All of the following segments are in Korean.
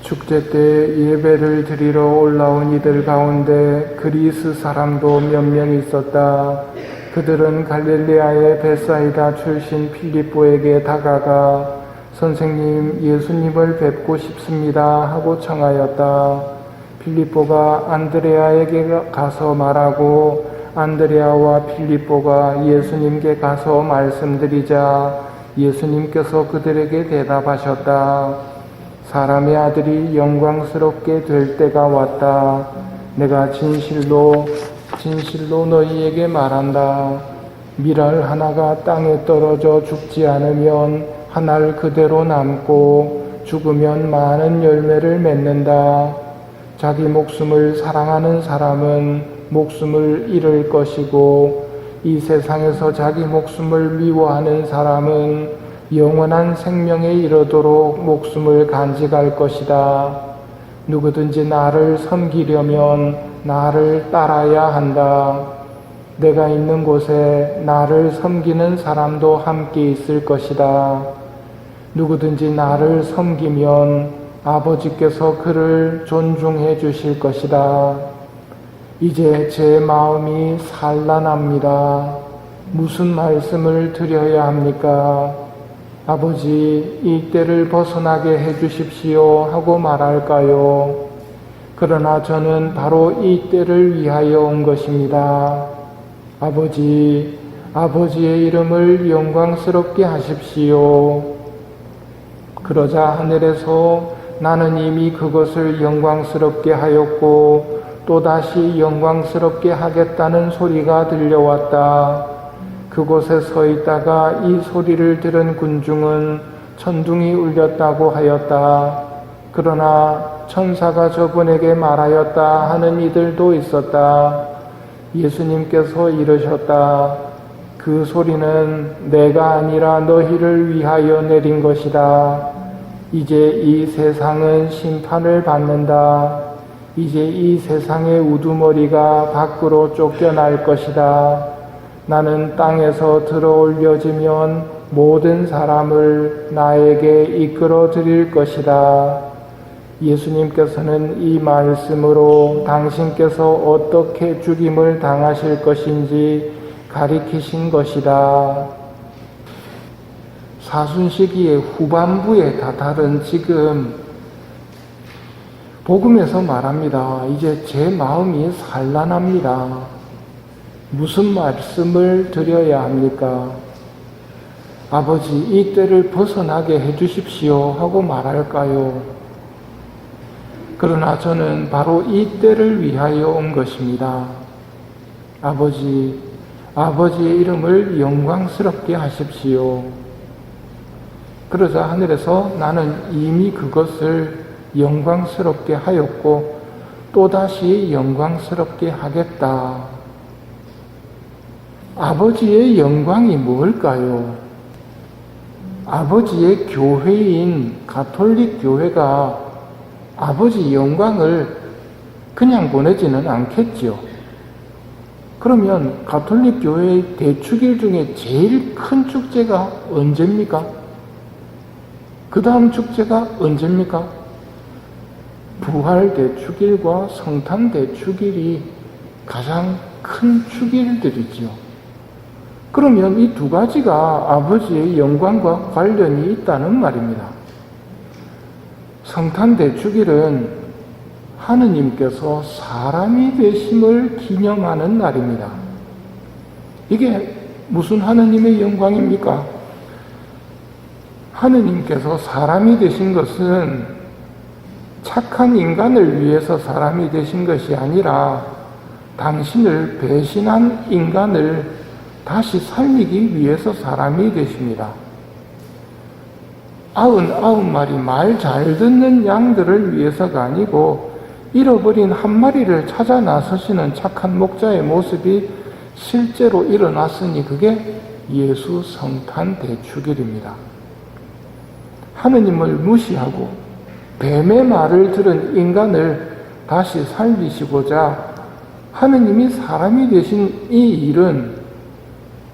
축제 때 예배를 드리러 올라온 이들 가운데 그리스 사람도 몇 명 있었다. 그들은 갈릴레아의 벳사이다 출신 필립보에게 다가가 선생님, 예수님을 뵙고 싶습니다 하고 청하였다. 필립보가 안드레아에게 가서 말하고 안드레아와 필립보가 예수님께 가서 말씀드리자 예수님께서 그들에게 대답하셨다. 사람의 아들이 영광스럽게 될 때가 왔다. 내가 진실로 너희에게 말한다. 밀알 하나가 땅에 떨어져 죽지 않으면 한 알 그대로 남고 죽으면 많은 열매를 맺는다. 자기 목숨을 사랑하는 사람은 목숨을 잃을 것이고 이 세상에서 자기 목숨을 미워하는 사람은 영원한 생명에 이르도록 목숨을 간직할 것이다. 누구든지 나를 섬기려면 나를 따라야 한다. 내가 있는 곳에 나를 섬기는 사람도 함께 있을 것이다. 누구든지 나를 섬기면 아버지께서 그를 존중해 주실 것이다. 이제 제 마음이 산란합니다. 무슨 말씀을 드려야 합니까? 아버지, 이 때를 벗어나게 해주십시오 하고 말할까요? 그러나 저는 바로 이 때를 위하여 온 것입니다. 아버지, 아버지의 이름을 영광스럽게 하십시오. 그러자 하늘에서 나는 이미 그것을 영광스럽게 하였고 또다시 영광스럽게 하겠다는 소리가 들려왔다. 그곳에 서 있다가 이 소리를 들은 군중은 천둥이 울렸다고 하였다. 그러나 천사가 저분에게 말하였다 하는 이들도 있었다. 예수님께서 이르셨다. 그 소리는 내가 아니라 너희를 위하여 내린 것이다. 이제 이 세상은 심판을 받는다. 이제 이 세상의 우두머리가 밖으로 쫓겨날 것이다. 나는 땅에서 들어올려지면 모든 사람을 나에게 이끌어 드릴 것이다. 예수님께서는 이 말씀으로 당신께서 어떻게 죽임을 당하실 것인지 가리키신 것이다. 사순시기의 후반부에 다다른 지금 복음에서 말합니다. 이제 제 마음이 산란합니다. 무슨 말씀을 드려야 합니까? 아버지, 이 때를 벗어나게 해주십시오 하고 말할까요? 그러나 저는 바로 이 때를 위하여 온 것입니다. 아버지, 아버지의 이름을 영광스럽게 하십시오. 그러자 하늘에서 나는 이미 그것을 영광스럽게 하였고 또다시 영광스럽게 하겠다. 아버지의 영광이 뭘까요? 아버지의 교회인 가톨릭 교회가 아버지 영광을 그냥 보내지는 않겠죠. 그러면 가톨릭 교회의 대축일 중에 제일 큰 축제가 언제입니까? 그 다음 축제가 언제입니까? 부활 대축일과 성탄 대축일이 가장 큰 축일들이지요. 그러면 이 두 가지가 아버지의 영광과 관련이 있다는 말입니다. 성탄 대축일은 하느님께서 사람이 되심을 기념하는 날입니다. 이게 무슨 하느님의 영광입니까? 하느님께서 사람이 되신 것은 착한 인간을 위해서 사람이 되신 것이 아니라 당신을 배신한 인간을 다시 살리기 위해서 사람이 되십니다. 99마리 말 잘 듣는 양들을 위해서가 아니고 잃어버린 한 마리를 찾아 나서시는 착한 목자의 모습이 실제로 일어났으니 그게 예수 성탄 대축일입니다. 하느님을 무시하고 뱀의 말을 들은 인간을 다시 살리시고자 하느님이 사람이 되신 이 일은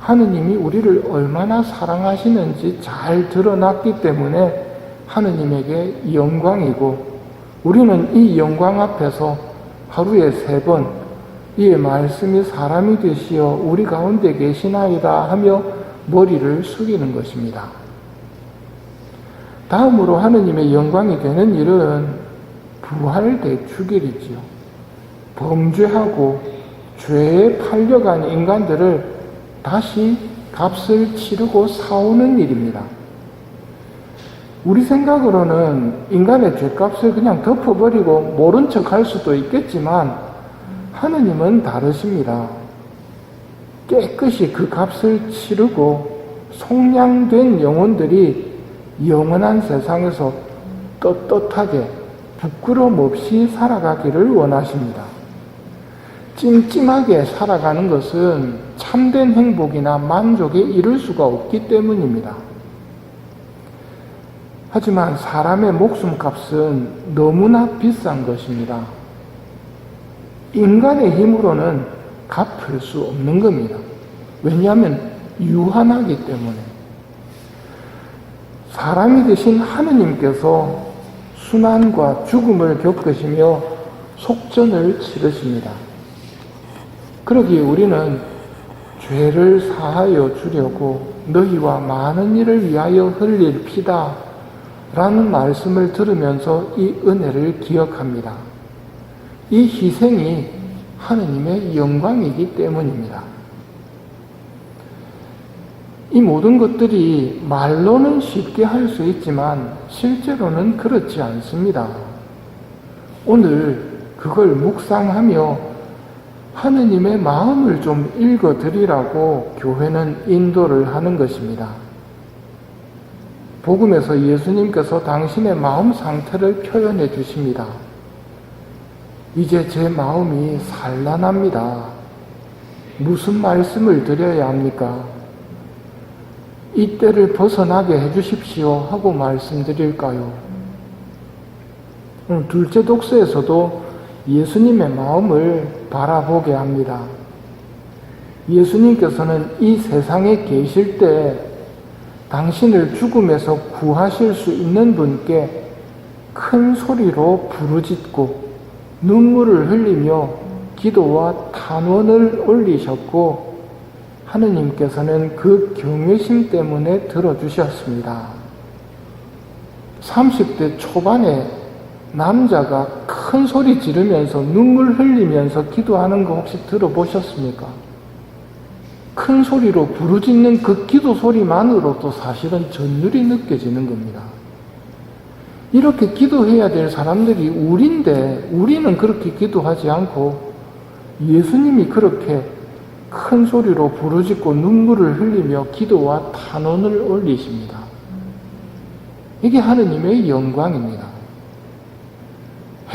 하느님이 우리를 얼마나 사랑하시는지 잘 드러났기 때문에 하느님에게 영광이고 우리는 이 영광 앞에서 하루에 3번 이의 말씀이 사람이 되시어 우리 가운데 계시나이다 하며 머리를 숙이는 것입니다. 다음으로 하느님의 영광이 되는 일은 부활대축일이지요. 범죄하고 죄에 팔려간 인간들을 다시 값을 치르고 사오는 일입니다. 우리 생각으로는 인간의 죄값을 그냥 덮어버리고 모른 척 할 수도 있겠지만 하느님은 다르십니다. 깨끗이 그 값을 치르고 속량된 영혼들이 영원한 세상에서 떳떳하게 부끄럼 없이 살아가기를 원하십니다. 찜찜하게 살아가는 것은 참된 행복이나 만족에 이를 수가 없기 때문입니다. 하지만 사람의 목숨값은 너무나 비싼 것입니다. 인간의 힘으로는 갚을 수 없는 겁니다. 왜냐하면 유한하기 때문에. 사람이 되신 하느님께서 순환과 죽음을 겪으시며 속전을 치르십니다. 그러기에 우리는 죄를 사하여 주려고 너희와 많은 일을 위하여 흘릴 피다 라는 말씀을 들으면서 이 은혜를 기억합니다. 이 희생이 하느님의 영광이기 때문입니다. 이 모든 것들이 말로는 쉽게 할 수 있지만 실제로는 그렇지 않습니다. 오늘 그걸 묵상하며 하느님의 마음을 좀 읽어드리라고 교회는 인도를 하는 것입니다. 복음에서 예수님께서 당신의 마음 상태를 표현해 주십니다. 이제 제 마음이 산란합니다. 무슨 말씀을 드려야 합니까? 이 때를 벗어나게 해주십시오 하고 말씀드릴까요? 둘째 독서에서도 예수님의 마음을 바라보게 합니다. 예수님께서는 이 세상에 계실 때 당신을 죽음에서 구하실 수 있는 분께 큰 소리로 부르짖고 눈물을 흘리며 기도와 탄원을 올리셨고 하느님께서는 그 경외심 때문에 들어주셨습니다. 30대 초반에 남자가 큰 소리 지르면서 눈물 흘리면서 기도하는 거 혹시 들어보셨습니까? 큰 소리로 부르짖는 그 기도 소리만으로도 사실은 전율이 느껴지는 겁니다. 이렇게 기도해야 될 사람들이 우리인데 우리는 그렇게 기도하지 않고 예수님이 그렇게 큰 소리로 부르짖고 눈물을 흘리며 기도와 탄원을 올리십니다. 이게 하느님의 영광입니다.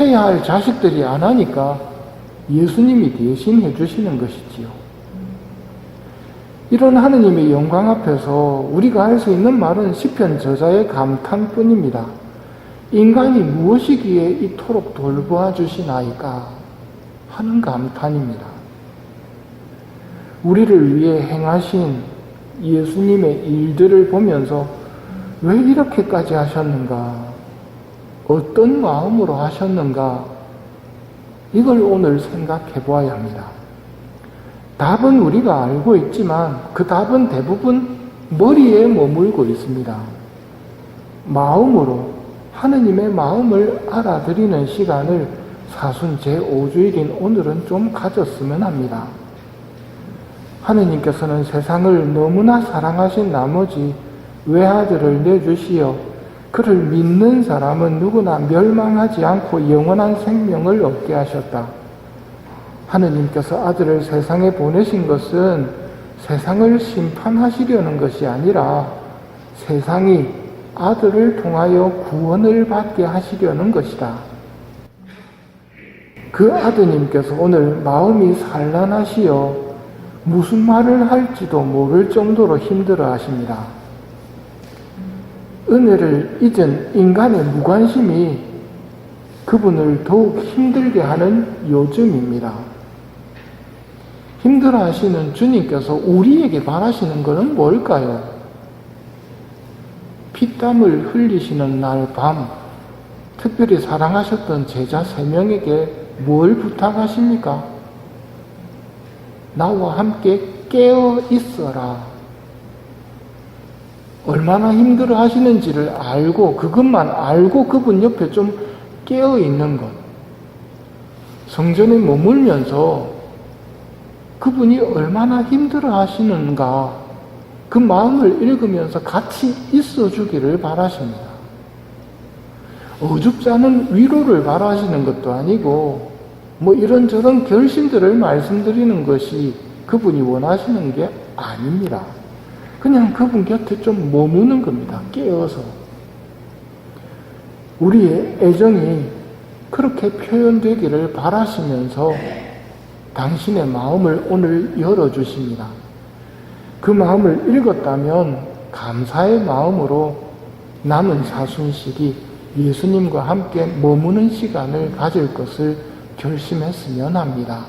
해야 할 자식들이 안 하니까 예수님이 대신 해주시는 것이지요. 이런 하느님의 영광 앞에서 우리가 할 수 있는 말은 시편 저자의 감탄뿐입니다. 인간이 무엇이기에 이토록 돌보아 주시나이까 하는 감탄입니다. 우리를 위해 행하신 예수님의 일들을 보면서 왜 이렇게까지 하셨는가? 어떤 마음으로 하셨는가? 이걸 오늘 생각해 보아야 합니다. 답은 우리가 알고 있지만 그 답은 대부분 머리에 머물고 있습니다. 마음으로 하느님의 마음을 알아들이는 시간을 사순 제5주일인 오늘은 좀 가졌으면 합니다. 하느님께서는 세상을 너무나 사랑하신 나머지 외아들을 내주시어 그를 믿는 사람은 누구나 멸망하지 않고 영원한 생명을 얻게 하셨다. 하느님께서 아들을 세상에 보내신 것은 세상을 심판하시려는 것이 아니라 세상이 아들을 통하여 구원을 받게 하시려는 것이다. 그 아드님께서 오늘 마음이 산란하시어 무슨 말을 할지도 모를 정도로 힘들어 하십니다. 은혜를 잊은 인간의 무관심이 그분을 더욱 힘들게 하는 요즘입니다. 힘들어 하시는 주님께서 우리에게 바라시는 것은 뭘까요? 피땀을 흘리시는 날 밤 특별히 사랑하셨던 제자 3명에게 뭘 부탁하십니까? 나와 함께 깨어 있어라. 얼마나 힘들어 하시는지를 알고, 그것만 알고 그분 옆에 좀 깨어 있는 것. 성전에 머물면서 그분이 얼마나 힘들어 하시는가, 그 마음을 읽으면서 같이 있어 주기를 바라십니다. 어줍지 않은 위로를 바라시는 것도 아니고, 뭐 이런저런 결심들을 말씀드리는 것이 그분이 원하시는 게 아닙니다. 그냥 그분 곁에 좀 머무는 겁니다. 깨어서. 우리의 애정이 그렇게 표현되기를 바라시면서 당신의 마음을 오늘 열어주십니다. 그 마음을 읽었다면 감사의 마음으로 남은 사순식이 예수님과 함께 머무는 시간을 가질 것을 결심했으면 합니다.